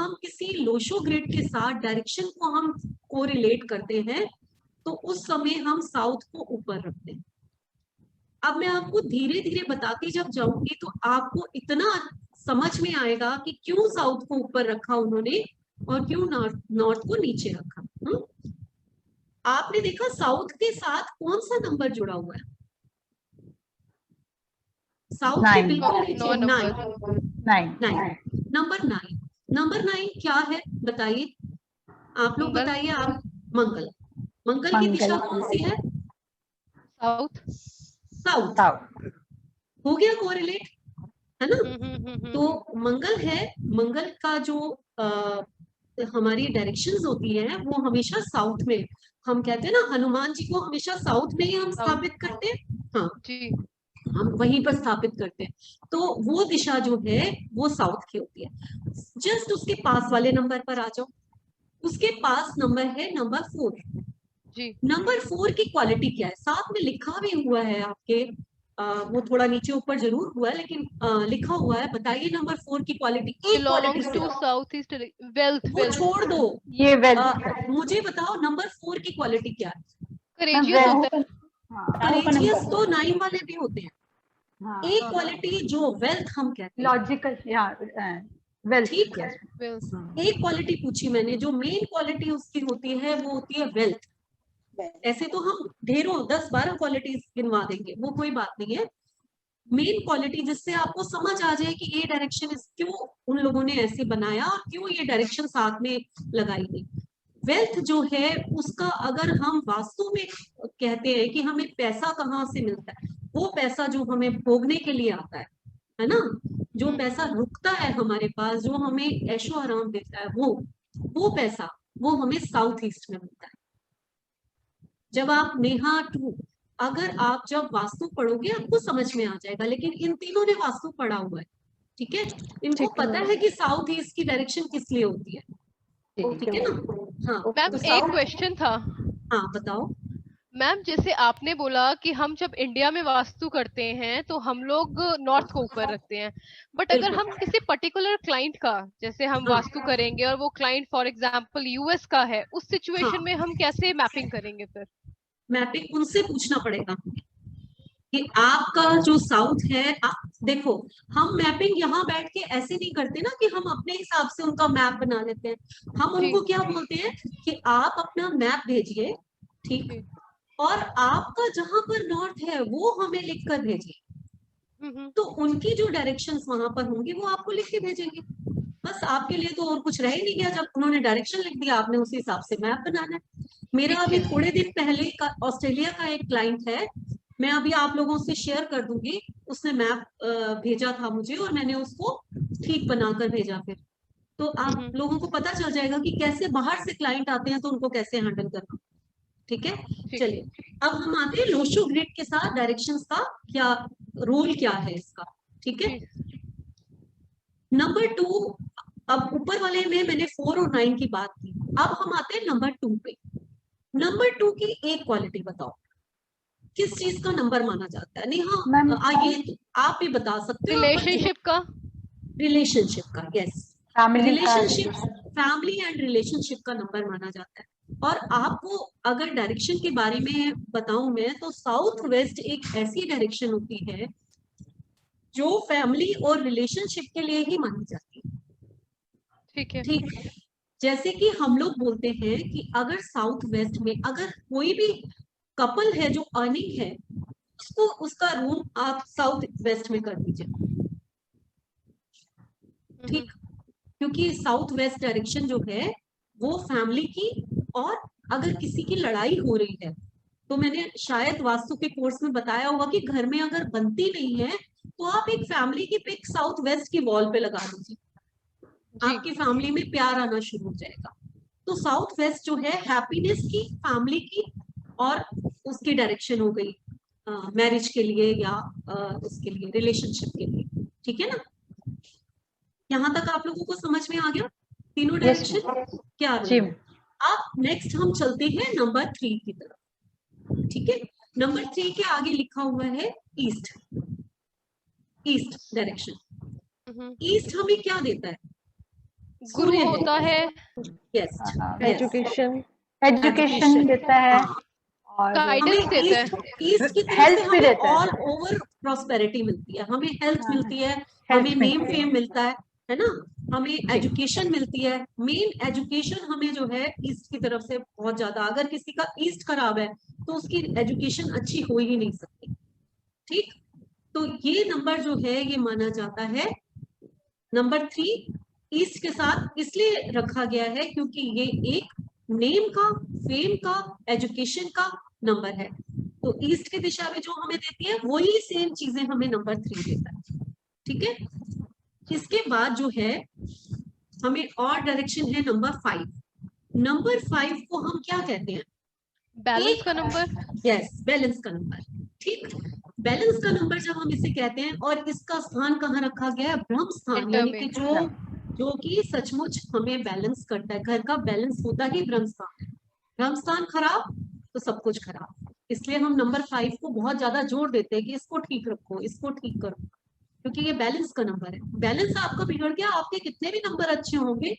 हम किसी Lo Shu grid के साथ डायरेक्शन को हम कोरिलेट करते हैं तो उस समय हम साउथ को ऊपर रखते हैं। अब मैं आपको धीरे धीरे बताती जब जाऊंगी तो आपको इतना समझ में आएगा कि क्यों साउथ को ऊपर रखा उन्होंने और क्यों नॉर्थ को नीचे रखा। आपने देखा साउथ के साथ कौन सा नंबर जुड़ा हुआ है? साउथ के बिल्कुल नीचे 9 नंबर 9। नंबर 9 क्या है बताइए, आप लोग बताइए। आप मंगल, मंगल की दिशा कौन सी है? साउथ। साउथ हो गया कोरिलेट, है ना। तो मंगल है, मंगल का जो हमारी डायरेक्शंस होती है वो हमेशा साउथ में, हम कहते हैं ना हनुमान जी को हमेशा साउथ में ही हम स्थापित करते हैं। हाँ जी, हम वहीं पर स्थापित करते हैं। तो वो दिशा जो है वो साउथ की होती है। जस्ट उसके पास वाले नंबर पर आ जाओ, उसके पास नंबर है नंबर 4 जी। नंबर 4 की क्वालिटी क्या है? साथ में लिखा भी हुआ है आपके, वो थोड़ा नीचे ऊपर जरूर हुआ है लेकिन लिखा हुआ है। बताइए नंबर 4 की quality. Belongs to south east, wealth. वो छोड़ दो, ये वेल्थ। मुझे बताओ नंबर 4 की क्वालिटी क्या है? करेजियस होता है। करेजियस तो 9 वाले भी होते हैं। एक क्वालिटी जो वेल्थ हम कहते हैं, लॉजिकल या वेल्थ। ठीक है, एक क्वालिटी पूछी मैंने, जो मेन क्वालिटी उसकी होती है वो होती है वेल्थ। ऐसे तो हम ढेरों 10-12 क्वालिटीज गिनवा देंगे, वो कोई बात नहीं है। मेन क्वालिटी जिससे आपको समझ आ जाए कि ये डायरेक्शन क्यों उन लोगों ने ऐसे बनाया और क्यों ये डायरेक्शन साथ में लगाई गई। वेल्थ जो है उसका अगर हम वास्तु में कहते हैं कि हमें पैसा कहाँ से मिलता है, वो पैसा जो हमें भोगने के लिए आता है ना, जो पैसा रुकता है हमारे पास, जो हमें ऐशो आराम देता है, वो पैसा वो हमें साउथ ईस्ट में मिलता है। जब आप नेहा 2, अगर आप जब वास्तु पढ़ोगे आपको समझ में आ जाएगा, लेकिन इन तीनों ने वास्तु पढ़ा हुआ है, ठीक है, इनको पता है कि साउथ ईस्ट की डायरेक्शन किस लिए होती है, ठीक है ना। हाँ मैम एक क्वेश्चन था। हाँ बताओ। मैम जैसे आपने बोला कि हम जब इंडिया में वास्तु करते हैं तो हम लोग नॉर्थ को ऊपर रखते हैं, बट अगर हम किसी पर्टिकुलर क्लाइंट का जैसे हम वास्तु करेंगे और वो क्लाइंट फॉर एग्जांपल यूएस का है, उस सिचुएशन में हम कैसे मैपिंग करेंगे? फिर मैपिंग उनसे पूछना पड़ेगा कि आपका जो साउथ है। देखो हम मैपिंग यहाँ बैठ के ऐसे नहीं करते ना कि हम अपने हिसाब से उनका मैप बना लेते हैं। हम उनको क्या बोलते हैं कि आप अपना मैप भेजिए, ठीक, और आपका जहां पर नॉर्थ है वो हमें लिख कर भेजिए। तो उनकी जो डायरेक्शंस वहां पर होंगे वो आपको लिख के भेजेंगे। बस आपके लिए तो और कुछ रह ही नहीं गया, जब उन्होंने डायरेक्शन लिख दिया आपने उसी हिसाब से मैप बनाना है। मेरा अभी थोड़े दिन पहले का ऑस्ट्रेलिया का एक क्लाइंट है, मैं अभी आप लोगों से शेयर कर दूंगी। उसने मैप भेजा था मुझे और मैंने उसको ठीक बनाकर भेजा। फिर तो आप लोगों को पता चल जाएगा कि कैसे बाहर से क्लाइंट आते हैं तो उनको कैसे हैंडल करना, ठीक है। चलिए अब हम आते हैं लोशो ग्रिड के साथ डायरेक्शंस का क्या रोल क्या है इसका, ठीक है। नंबर 2, अब ऊपर वाले में मैंने 4 और 9 की बात की, अब हम आते हैं नंबर 2 पे। नंबर 2 की एक क्वालिटी बताओ, किस चीज का नंबर माना जाता है? नहीं हाँ आइए तो आप भी बता सकते हो। रिलेशनशिप का, रिलेशनशिप का, yes, relationship, family and relationship का नंबर माना जाता है। और आपको अगर डायरेक्शन के बारे में बताऊं मैं तो साउथ वेस्ट एक ऐसी डायरेक्शन होती है जो फैमिली और रिलेशनशिप के लिए ही मानी जाती है, ठीक है। ठीक है। जैसे कि हम लोग बोलते हैं कि अगर साउथ वेस्ट में अगर कोई भी कपल है जो अर्निंग है, उसको उसका रूम आप साउथ वेस्ट में कर दीजिए, ठीक, क्योंकि साउथ वेस्ट डायरेक्शन जो है वो फैमिली की, और अगर किसी की लड़ाई हो रही है तो मैंने शायद वास्तु के कोर्स में बताया होगा कि घर में अगर बनती नहीं है तो आप एक फैमिली की पिक साउथ वेस्ट की वॉल पे लगा दीजिए, आपकी फैमिली में प्यार आना शुरू हो जाएगा। तो साउथ वेस्ट जो है हैप्पीनेस की, फैमिली की, और उसकी डायरेक्शन हो गई मैरिज के लिए या उसके लिए रिलेशनशिप के लिए, ठीक है ना। यहाँ तक आप लोगों को समझ में आ गया तीनों डायरेक्शन क्या है। अब नेक्स्ट हम चलते हैं नंबर 3 की तरफ, ठीक है। नंबर 3 के आगे लिखा हुआ है ईस्ट, ईस्ट डायरेक्शन। ईस्ट हमें क्या देता है? गुरु सूर्य होता है, यस एजुकेशन, एजुकेशन देता है और गाइडेंस हमें देता है। ईस्ट की तरफ Health से भी हमें देता है। ऑल ओवर प्रॉस्पेरिटी मिलती है, हमें हेल्थ हाँ, मिलती है, health हमें नेम मिलती है। फेम मिलता है ना, हमें एजुकेशन मिलती है। मेन एजुकेशन हमें जो है ईस्ट की तरफ से बहुत ज्यादा, अगर किसी का ईस्ट खराब है तो उसकी एजुकेशन अच्छी हो ही नहीं सकती। ठीक, तो ये नंबर जो है ये माना जाता है नंबर 3 ईस्ट के साथ इसलिए रखा गया है क्योंकि ये एक नेम का, फेम का, एजुकेशन का नंबर है। तो ईस्ट की दिशा में जो हमें देती है वही सेम चीजें हमें नंबर 3 देता है। ठीक है, इसके बाद जो है हमें और डायरेक्शन है नंबर 5। नंबर 5 को हम क्या कहते हैं? बैलेंस का नंबर। यस, बैलेंस का नंबर। ठीक, बैलेंस का नंबर जब हम इसे कहते हैं, और इसका स्थान कहाँ रखा गया है? ब्रह्म स्थान, सेंटर यानी में। कि जो कि सचमुच हमें बैलेंस करता है। घर का बैलेंस होता ही ब्रह्म स्थान है। ब्रह्म स्थान खराब तो सब कुछ खराब। इसलिए हम नंबर 5 को बहुत ज्यादा जोर देते हैं कि इसको ठीक रखो, इसको ठीक करो, क्योंकि ये बैलेंस का नंबर है। बैलेंस आपका बिगड़ गया, आपके कितने भी नंबर अच्छे होंगे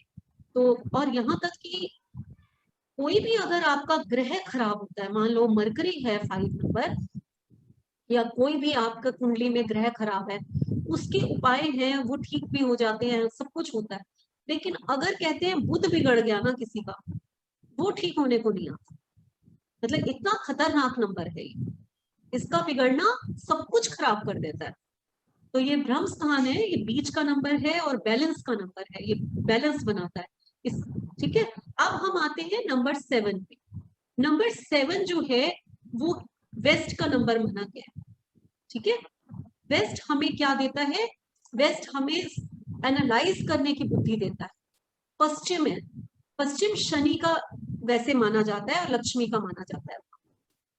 तो, और यहाँ तक कि कोई भी अगर आपका ग्रह खराब होता है, मान लो मरकरी है 5 नंबर, या कोई भी आपका कुंडली में ग्रह खराब है, उसके उपाय हैं, वो ठीक भी हो जाते हैं, सब कुछ होता है। लेकिन अगर कहते हैं बुध बिगड़ गया ना किसी का, वो ठीक होने को नहीं आता। मतलब इतना खतरनाक नंबर है ये, इसका बिगड़ना सब कुछ खराब कर देता है। तो ये ब्रह्म स्थान है, ये बीच का नंबर है और बैलेंस का नंबर है, ये बैलेंस बनाता है इस। ठीक है, अब हम आते हैं नंबर 7 पे। नंबर 7 जो है वो वेस्ट का नंबर माना गया है। ठीक है, वेस्ट हमें क्या देता है? वेस्ट हमें एनालाइज करने की बुद्धि देता है। पश्चिम है, पश्चिम शनि का वैसे माना जाता है और लक्ष्मी का माना जाता है।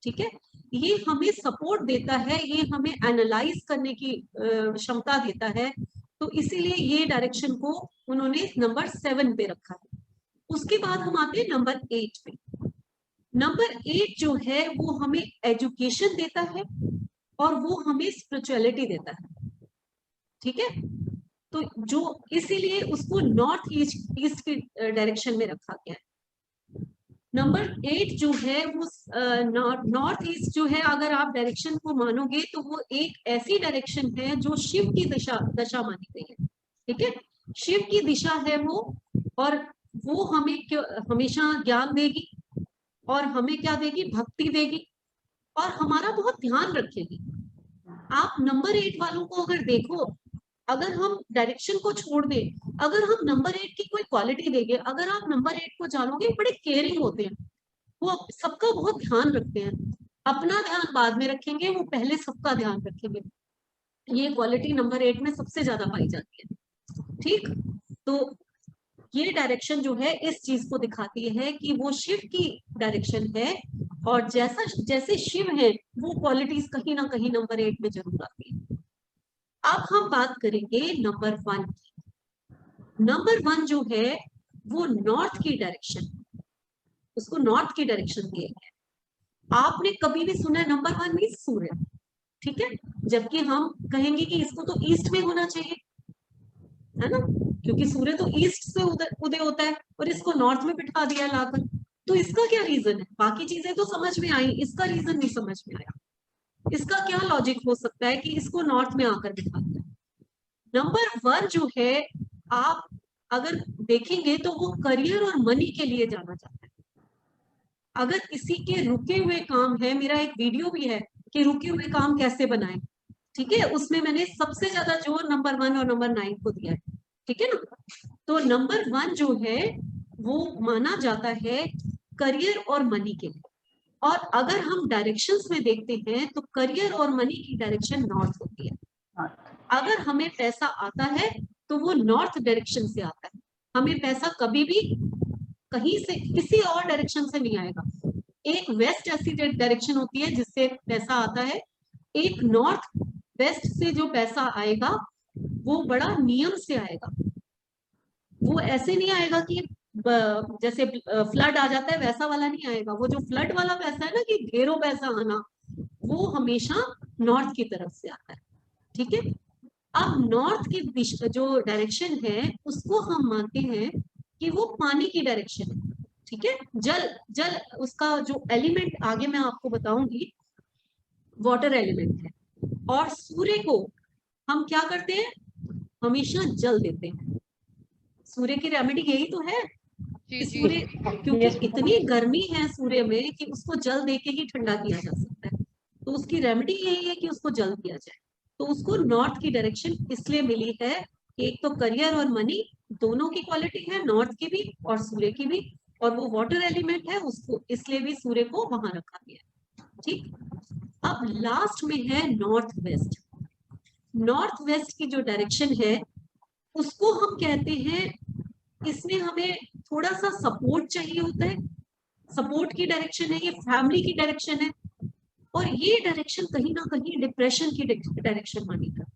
ठीक है, ये हमें सपोर्ट देता है, ये हमें एनालाइज करने की क्षमता देता है। तो इसीलिए ये डायरेक्शन को उन्होंने नंबर 7 पे रखा है। उसके बाद हम आते हैं नंबर 8 पे। नंबर 8 जो है वो हमें एजुकेशन देता है और वो हमें स्पिरिचुअलिटी देता है। ठीक है, तो जो इसीलिए उसको नॉर्थ ईस्ट की डायरेक्शन में रखा गया है। नंबर 8 जो है वो नॉर्थ ईस्ट जो है, अगर आप डायरेक्शन को मानोगे तो वो एक ऐसी डायरेक्शन है जो शिव की दशा मानी गई है। ठीक है, शिव की दिशा है वो, और वो हमें हमेशा ज्ञान देगी, और हमें क्या देगी? भक्ति देगी, और हमारा बहुत ध्यान रखेगी। आप नंबर 8 वालों को अगर देखो, अगर हम डायरेक्शन को छोड़ दें, अगर हम नंबर 8 की कोई क्वालिटी देंगे, अगर आप नंबर 8 को जानोगे, बड़े केयरिंग होते हैं, वो सबका बहुत ध्यान रखते हैं। अपना ध्यान बाद में रखेंगे, वो पहले सबका ध्यान रखेंगे। ये क्वालिटी नंबर 8 में सबसे ज्यादा पाई जाती है। ठीक, तो ये डायरेक्शन जो है इस चीज को दिखाती है कि वो शिव की डायरेक्शन है, और जैसा जैसे शिव है वो क्वालिटीज कहीं ना कहीं नंबर 8 में जरूर आती है। अब हम बात करेंगे नंबर 1 की। नंबर 1 जो है वो नॉर्थ की डायरेक्शन, उसको नॉर्थ की डायरेक्शन दिया गया है। आपने कभी भी सुना नंबर 1 मीन सूर्य? ठीक है, जबकि हम कहेंगे कि इसको तो ईस्ट में होना चाहिए, है ना, क्योंकि सूर्य तो ईस्ट से उदय होता है, और इसको नॉर्थ में बिठा दिया लाकर। तो इसका क्या रीजन है? बाकी चीजें तो समझ में आई, इसका रीजन नहीं समझ में आया। इसका क्या लॉजिक हो सकता है कि इसको नॉर्थ में आकर बिठा दिया? नंबर 1 जो है, आप अगर देखेंगे तो वो करियर और मनी के लिए जाना जाता है। अगर किसी के रुके हुए काम है, मेरा एक वीडियो भी है कि रुके हुए काम कैसे बनाएं, ठीक है, उसमें मैंने सबसे ज्यादा जोर नंबर 1 और नंबर 9 को दिया है। ठीक है ना, तो नंबर 1 जो है वो माना जाता है करियर और मनी के लिए। और अगर हम डायरेक्शंस में देखते हैं तो करियर और मनी की डायरेक्शन नॉर्थ होती है। अगर हमें पैसा आता है तो वो नॉर्थ डायरेक्शन से आता है। हमें पैसा कभी भी कहीं से किसी और डायरेक्शन से नहीं आएगा। एक वेस्ट ऐसी डायरेक्शन होती है जिससे पैसा आता है, एक नॉर्थ वेस्ट से जो पैसा आएगा वो बड़ा नियम से आएगा। वो ऐसे नहीं आएगा कि जैसे फ्लड आ जाता है वैसा वाला नहीं आएगा। वो जो फ्लड वाला पैसा है ना, कि ढेरों पैसा आना, वो हमेशा नॉर्थ की तरफ से आता है। ठीक है, अब नॉर्थ की दिशा जो डायरेक्शन है उसको हम मानते हैं कि वो पानी की डायरेक्शन है, ठीक है। जल जल उसका जो एलिमेंट आगे मैं आपको बताऊंगी वाटर एलिमेंट है। और सूर्य को हम क्या करते हैं, हमेशा जल देते हैं। सूर्य की रेमेडी यही तो है जी कि जी सूर्य, जी क्योंकि Yes. इतनी गर्मी है सूर्य में कि उसको जल देके ही ठंडा किया जा सकता है, तो उसकी रेमेडी यही है कि उसको जल दिया जाए। तो उसको नॉर्थ की डायरेक्शन इसलिए मिली है कि एक तो करियर और मनी दोनों की क्वालिटी है, नॉर्थ की भी और सूर्य की भी, और वो वाटर एलिमेंट है उसको इसलिए भी सूर्य को वहां रखा गया है, ठीक। अब लास्ट में है नॉर्थ वेस्ट। नॉर्थ वेस्ट की जो डायरेक्शन है उसको हम कहते हैं, इसमें हमें थोड़ा सा सपोर्ट चाहिए होता है, सपोर्ट की डायरेक्शन है, ये फैमिली की डायरेक्शन है, और ये डायरेक्शन कहीं ना कहीं डिप्रेशन की डायरेक्शन मानी जाती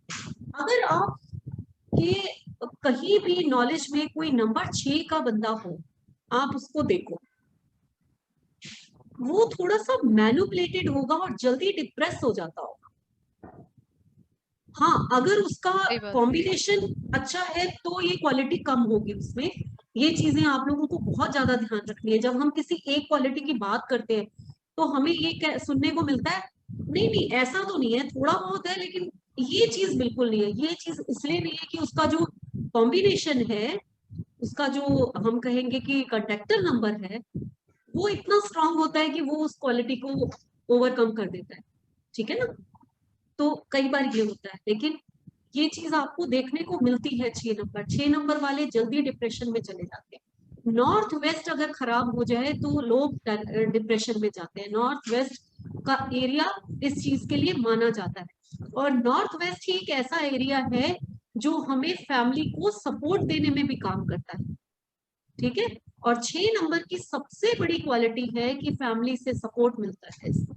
है। अगर आप के कहीं भी नॉलेज में कोई नंबर 6 का बंदा हो, आप उसको देखो, वो थोड़ा सा मैनिपुलेटेड होगा और जल्दी डिप्रेस हो जाता होगा। हाँ, अगर उसका सही बात। कॉम्बिनेशन अच्छा है तो ये क्वालिटी कम होगी उसमें। ये चीजें आप लोगों को बहुत ज्यादा ध्यान रखनी है। जब हम किसी एक क्वालिटी की बात करते हैं तो हमें ये सुनने को मिलता है, नहीं नहीं ऐसा तो नहीं है, थोड़ा बहुत है, लेकिन ये चीज बिल्कुल नहीं है। ये चीज इसलिए नहीं है कि उसका जो कॉम्बिनेशन है, उसका जो हम कहेंगे कि कंडक्टर नंबर है, वो इतना स्ट्रांग होता है कि वो उस क्वालिटी को ओवरकम कर देता है, ठीक है ना। तो कई बार ये होता है, लेकिन ये चीज आपको देखने को मिलती है। 6 नंबर वाले जल्दी डिप्रेशन में चले जाते हैं। नॉर्थ वेस्ट अगर खराब हो जाए तो लोग डिप्रेशन में जाते हैं। नॉर्थ वेस्ट का एरिया इस चीज के लिए माना जाता है, और नॉर्थ वेस्ट ही एक ऐसा एरिया है जो हमें फैमिली को सपोर्ट देने में भी काम करता है, ठीक है। और 6 नंबर की सबसे बड़ी क्वालिटी है कि फैमिली से सपोर्ट मिलता है इसको।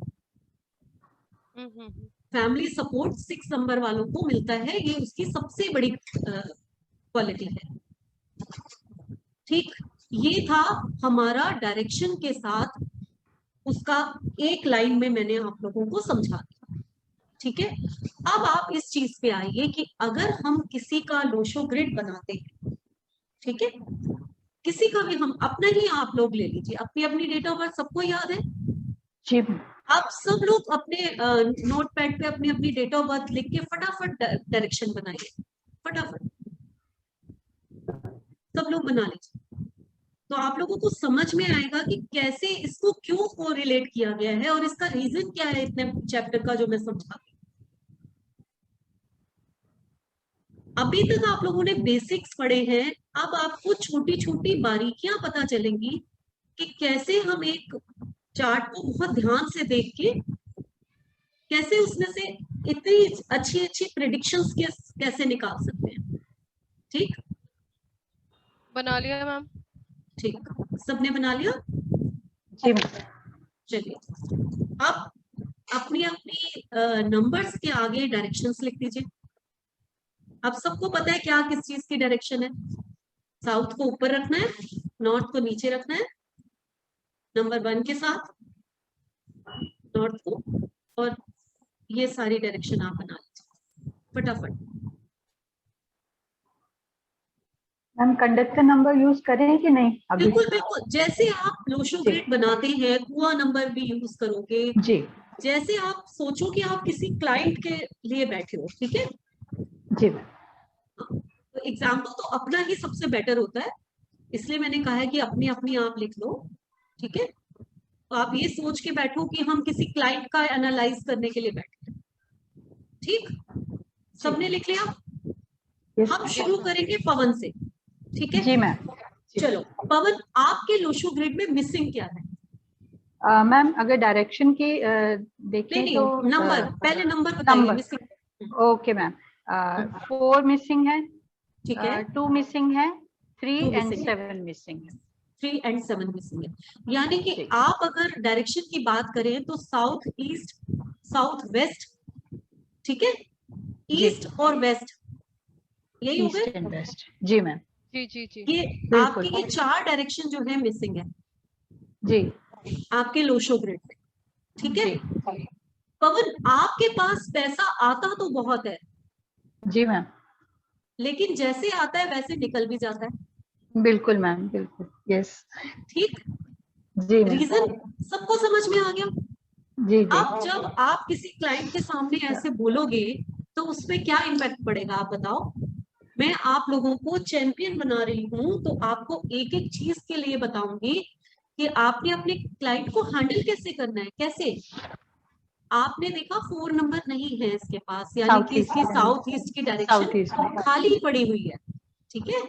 हम्म। फैमिली सपोर्ट 6 नंबर वालों को मिलता है, ये उसकी सबसे बड़ी क्वालिटी है, ठीक। ये था हमारा डायरेक्शन के साथ उसका एक लाइन में मैंने आप लोगों को समझा दिया, ठीक है। अब आप इस चीज पे आइए कि अगर हम किसी का लोशो ग्रिड बनाते हैं, ठीक है, किसी का भी, हम अपना ही आप लोग ले लीजिए, अपनी अपनी डेट ऑफ बर्थ सबको याद है। जी आप सब लोग अपने नोटपैड पे अपनी अपनी डेट ऑफ बर्थ लिख के फटाफट डायरेक्शन बनाइए, फटाफट सब लोग बना लीजिए। तो आप लोगों को समझ में आएगा कि कैसे इसको क्यों कोरिलेट किया गया है और इसका रीजन क्या है इतने चैप्टर का जो मैं समझा। अभी तक आप लोगों ने बेसिक्स पढ़े हैं, अब आपको छोटी छोटी बारीकियां पता चलेंगी कि कैसे हम एक चार्ट को बहुत ध्यान से देख के कैसे उसमें से इतनी अच्छी अच्छी प्रिडिक्शंस कैसे निकाल सकते हैं, ठीक। बना लिया मैम। ठीक, सबने बना लिया। जी चलिए अब अपनी अपनी नंबर्स के आगे डायरेक्शंस लिख दीजिए। अब सबको पता है क्या किस चीज की डायरेक्शन है। साउथ को ऊपर रखना है, नॉर्थ को नीचे रखना है, नंबर 1 के साथ नॉर्थ को, और ये सारी डायरेक्शन आप बना लीजिए फटाफट। मैम कंडक्टर नंबर यूज करें कि नहीं अभी? बिल्कुल बिल्कुल, जैसे आप लोशो जी। ग्रिड बनाते हैं कुआं नंबर भी यूज करोगे। जी जैसे आप सोचो कि आप किसी क्लाइंट के लिए बैठे हो, ठीक है, जी तो एग्जाम्पल तो अपना ही सबसे बेटर होता है, इसलिए मैंने कहा है कि अपनी अपनी आप लिख लो, ठीक है। तो आप ये सोच के बैठो कि हम किसी क्लाइंट का एनालाइज करने के लिए बैठे हैं, ठीक। सबने लिख लिया। हम शुरू करेंगे पवन से, ठीक है। जी मैम। चलो पवन, आपके लोशो ग्रिड में मिसिंग क्या है? मैम अगर डायरेक्शन की देखें नहीं तो नंबर, पहले नंबर बताइए number. Missing. Okay ma'am, 4 missing है, ठीक है, 2 मिसिंग है, 3 2 एंड मिसिंग है, 7 मिसिंग है। 3 एंड 7 मिसिंग है। यानी कि जी। आप अगर डायरेक्शन की बात करें तो साउथ ईस्ट, साउथ वेस्ट, ठीक है, जी ईस्ट और वेस्ट, यही हो ईस्ट गए। And west. जी मैम। जी जी जी ये बिल्कुल। आपकी ये 4 डायरेक्शन जो है मिसिंग है जी आपके लोशो ग्रिड में, ठीक है। जी पवन आपके पास पैसा आता तो बहुत है, जी मैम, लेकिन जैसे आता है वैसे निकल भी जाता है। बिल्कुल मैम, बिल्कुल, यस। ठीक, जी मैम, रीजन सबको समझ में आ गया। जी जी। अब जब आप किसी क्लाइंट के सामने ऐसे बोलोगे तो उसपे क्या इम्पैक्ट पड़ेगा आप बताओ। मैं आप लोगों को चैंपियन बना रही हूँ तो आपको एक एक चीज के लिए बताऊंगी कि आपने अपने क्लाइंट को हैंडल कैसे करना है। कैसे, आपने देखा 4 नंबर नहीं है इसके पास, यानी साउथ कि ईस्ट इसकी में, साउथ ईस्ट की साउथ डायरेक्शन ईस्ट में। खाली पड़ी हुई है। ठीक है,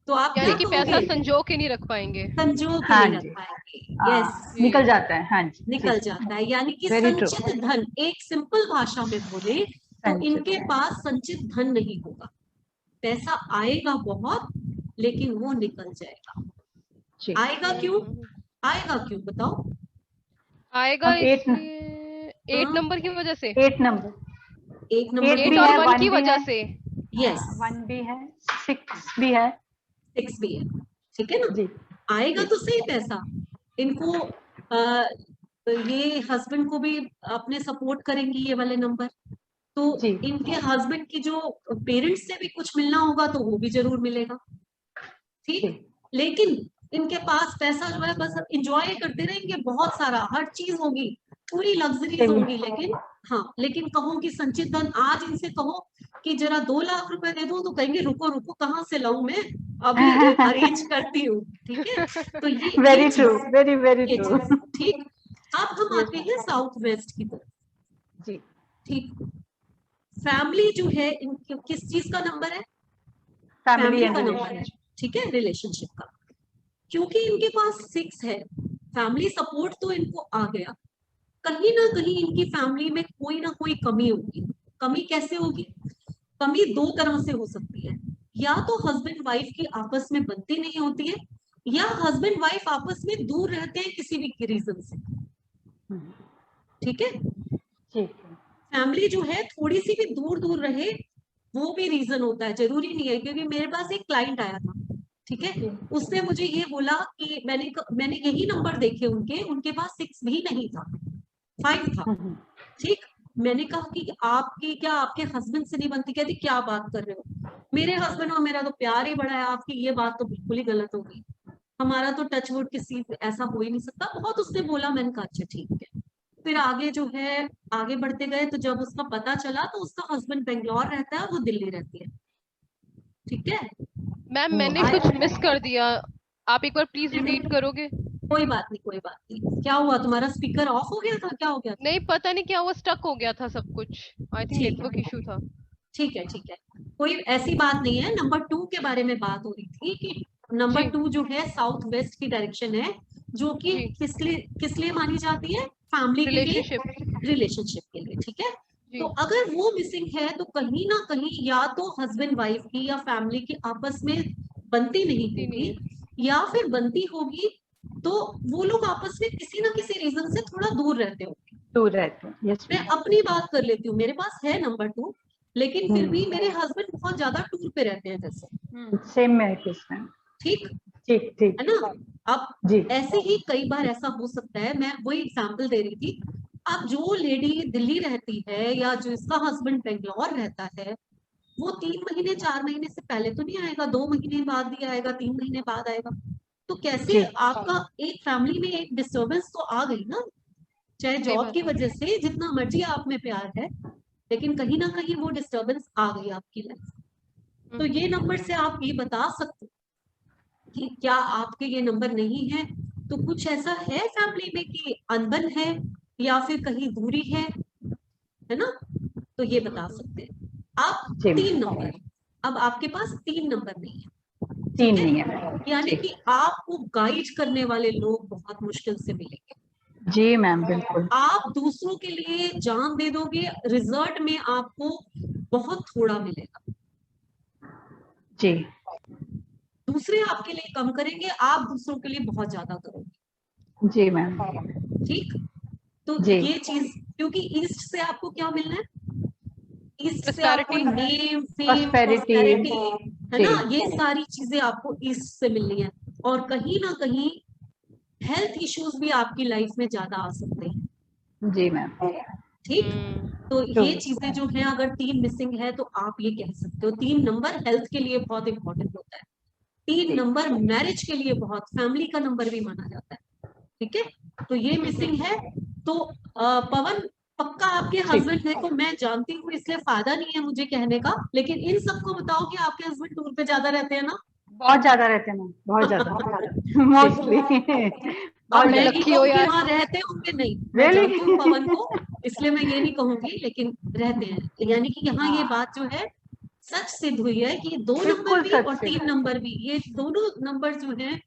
तो आप यानी क्या कि पैसा कहोगे, संजो के नहीं रख पाएंगे। संजो के हाँ नहीं रख जी, पाएंगे। यस, जी। निकल जाता है, हाँ जी जी। निकल जाता है, यानी कि वेरी ट्रू। संचित धन, एक सिंपल भाषा में बोले तो संचित इनके है पास संचित धन नहीं होगा। पैसा आएगा बहुत, लेकिन वो निकल जाएगा। जी। आएगा क्यों, आएगा क्यों बताओ। आएगा हम इसलिए 8 हाँ, नंबर की वजह से, 8 नंबर, एक नंबर 8 तो एट भी और है, वन 1 की भी वजह है, से। यस, 1 भी है, 6 भी है। 6 भी है। ठीक है ना, जी आएगा जी तो सही पैसा इनको। आ, ये हस्बैंड को भी अपने सपोर्ट करेंगी ये वाले नंबर, तो जी इनके हस्बैंड की जो पेरेंट्स से भी कुछ मिलना होगा तो वो भी जरूर मिलेगा। जी। ठीक, लेकिन इनके पास पैसा जो है बस इंजॉय करते रहेंगे, बहुत सारा हर चीज होगी, पूरी लग्जरीज सही। होंगी, लेकिन हाँ, लेकिन कहो कि संचित धन, आज इनसे कहो कि जरा 2 लाख रुपए दे दो तो कहेंगे रुको रुको कहाँ से लाऊं मैं, अभी अरेंज करती हूँ। ठीक है, तो ये वेरी ट्रू, चीज, वेरी वेरी ये ट्रू। चीज ठीक। अब हम यस आते हैं साउथ वेस्ट की तरफ। जी। ठीक, फैमिली जो है इनकी किस चीज का नंबर है, फैमिली फैमिली एंड का नंबर है। रिलेशनशिप। ठीक है, रिलेशनशिप का, क्योंकि इनके पास 6 है, फैमिली सपोर्ट तो इनको आ गया, कहीं ना कहीं इनकी फैमिली में कोई ना कोई कमी होगी। कमी कैसे होगी, कमी 2 तरह से हो सकती है, या तो हस्बैंड वाइफ की आपस में बनती नहीं होती है, या हस्बैंड वाइफ आपस में दूर रहते हैं किसी भी रीजन से। ठीक है, ठीक है। फैमिली जो है थोड़ी सी भी दूर दूर रहे, वो भी रीजन होता है, जरूरी नहीं है। क्योंकि मेरे पास एक क्लाइंट आया था, ठीक है, जी उसने मुझे ये बोला कि मैंने यही नंबर देखे उनके उनके पास 6 भी नहीं था, 5 था। ठीक, मैंने कहा कि आपकी क्या आपके हस्बैंड से नहीं बनती, कहती क्या बात कर रहे हो, मेरे हस्बैंड और मेरा तो प्यार ही बड़ा है, आपकी ये बात तो बिल्कुल ही गलत होगी, हमारा तो टच वुड किसी ऐसा हो ही नहीं सकता। बहुत उसने बोला, मैंने कहा अच्छा ठीक है। फिर आगे जो है, आगे बढ़ते गए तो जब उसका पता चला तो उसका हस्बैंड बेंगलोर रहता है, वो दिल्ली रहती है। ठीक है, मैम मैंने कुछ मिस कर दिया, आप एक बार प्लीज रिपीट करोगे? कोई बात नहीं, कोई बात नहीं। क्या हुआ, तुम्हारा स्पीकर ऑफ हो गया था, क्या हो गया था? नहीं पता नहीं क्या हुआ, स्टक हो गया था सब कुछ। आई थिंक ठीक नेटवर्क है, इशू था। ठीक है, ठीक है, कोई ऐसी बात नहीं है। नंबर 2 के बारे में बात हो रही थी कि नंबर जी 2 जो है साउथ वेस्ट की डायरेक्शन है, जो कि जी। किस लिए मानी जाती है, फैमिली के लिए, रिलेशनशिप। रिलेशनशिप के लिए। ठीक है, जी तो अगर वो मिसिंग है तो कहीं ना कहीं या तो हस्बैंड वाइफ की या फैमिली की आपस में बनती नहीं बनती नहीं है। होगी, या फिर बनती होगी तो वो लोग आपस में किसी ना किसी रीजन से थोड़ा दूर रहते हो। दूर रहते हैं, यस मैं अपनी बात कर लेती हूँ, मेरे पास है नंबर 2, लेकिन फिर भी मेरे मैम। हस्बैंड बहुत ज्यादा टूर पे रहते हैं जैसे। सेम मेरे केस में। ठीक ठीक ठीक। है ना, अब जी ऐसे ही कई बार ऐसा हो सकता है, मैं वही एग्जांपल दे रही थी। अब जो लेडी दिल्ली रहती है या जिसका हस्बैंड बेंगलोर रहता है, वो 3 महीने 4 महीने से पहले तो नहीं आएगा, 2 महीने बाद भी आएगा, 3 महीने बाद आएगा। तो कैसे जी आपका एक फैमिली में एक डिस्टर्बेंस तो आ गई ना, चाहे सही जॉब की बात है। वजह से जितना मर्जी आप में प्यार है, लेकिन कहीं ना कहीं वो डिस्टर्बेंस आ गई आपकी लाइफ। तो ये नंबर से आप ये बता सकते कि क्या आपके ये नंबर नहीं है तो कुछ ऐसा है फैमिली में कि अनबन है, या फिर कहीं दूरी है ना, तो ये बता सकते हैं आप। जी 3 नंबर, अब आपके पास 3 नंबर नहीं है। ठीक 3 है, नहीं है। यानी ठीक। कि आपको गाइड करने वाले लोग बहुत मुश्किल से मिलेंगे। जी मैम, बिल्कुल। आप दूसरों के लिए जान दे दोगे, रिजल्ट में आपको बहुत थोड़ा मिलेगा। जी दूसरे आपके लिए कम करेंगे, आप दूसरों के लिए बहुत ज्यादा करोगे। जी मैम। ठीक, तो जी ये चीज, क्योंकि ईस्ट से आपको क्या मिलना है, ईस्ट से आपको prosperity. Name fame prosperity. Prosperity, है जी ना, ये सारी चीजें आपको ईस्ट से मिलनी है। और कहीं ना कहीं हेल्थ इश्यूज भी आपकी लाइफ में ज्यादा आ सकते हैं। जी मैम। ठीक। तो ये True. चीजें जो है अगर 3 मिसिंग है तो आप ये कह सकते हो। 3 नंबर हेल्थ के लिए बहुत इंपॉर्टेंट होता है। 3 नंबर मैरिज के लिए बहुत, फैमिली का नंबर भी माना जाता है। ठीक है, तो ये मिसिंग है। तो पवन पक्का आपके हस्बैंड है, को मैं जानती हूँ, इसलिए फायदा नहीं है मुझे कहने का, लेकिन इन सबको बताओ कि आपके हस्बैंड टूर पे ज्यादा रहते हैं ना? बहुत ज्यादा रहते हैं मैम, बहुत ज्यादा मोस्टली। अब बड़े मैं नहीं लकी हो कहूंगी यार। वहां रहते होंगे, नहीं, मैं Really? जानती हूँ पवन को, इसलिए मैं ये नहीं कहूंगी, लेकिन रहते हैं। यानी कि यहाँ ये बात जो है सच सिद्ध हुई है कि 2 नंबर बिल्कुल भी सच और से। 3 नंबर भी, ये दोनों नंबर जो है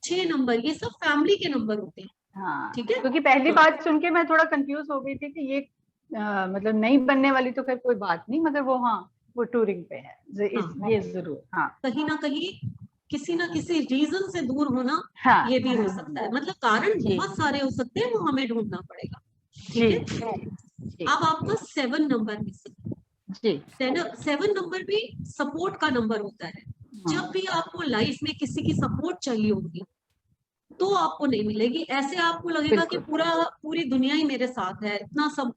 6 नंबर, ये सब फैमिली के नंबर होते हैं। हाँ, ठीक है, क्योंकि पहली बात सुन के मैं थोड़ा कंफ्यूज हो गई थी कि ये मतलब नहीं बनने वाली तो खैर कोई बात नहीं, मगर वो हाँ वो टूरिंग पे है, ये जरूर। हाँ कहीं ना कहीं किसी ना किसी रीजन से दूर होना हाँ ये भी हो सकता है, मतलब कारण जी बहुत सारे हो सकते हैं, वो हमें ढूंढना पड़ेगा। जी ठीक है, जी अब आपका 7 नंबर मिसिंग। जी 7 नंबर भी सपोर्ट का नंबर होता है। जब भी आपको लाइफ में किसी की सपोर्ट चाहिए होगी तो आपको नहीं मिलेगी। ऐसे आपको लगेगा कि बिल्कुल पूरी दुनिया ही मेरे साथ है, इतना सब